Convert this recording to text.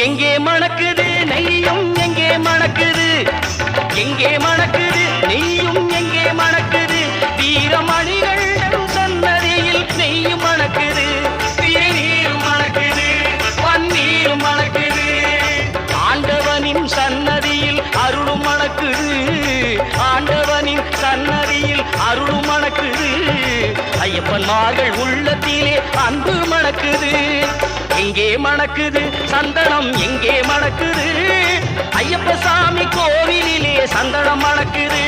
எங்கே மணக்குது நெய்யும் எங்கே மணக்குது, எங்கே மணக்குது நெய்யும் எங்கே மணக்குது, வீரமணிகள் சன்னதியில் நெய்யும் மணக்குது, திருநீரும் மணக்குது, பன்னீரும் மணக்குது, ஆண்டவனின் சன்னதியில் அருளும் மணக்குது, ஆண்டவனின் சன்னதியில் அருளும் மணக்குது, ஐயப்பன்மார்கள் உள்ளத்திலே அன்பு மணக்குது. எங்கே மணக்குது சந்தனம் எங்கே மணக்குது, ஐயப்ப சாமி கோவிலிலே சந்தனம் மணக்குது.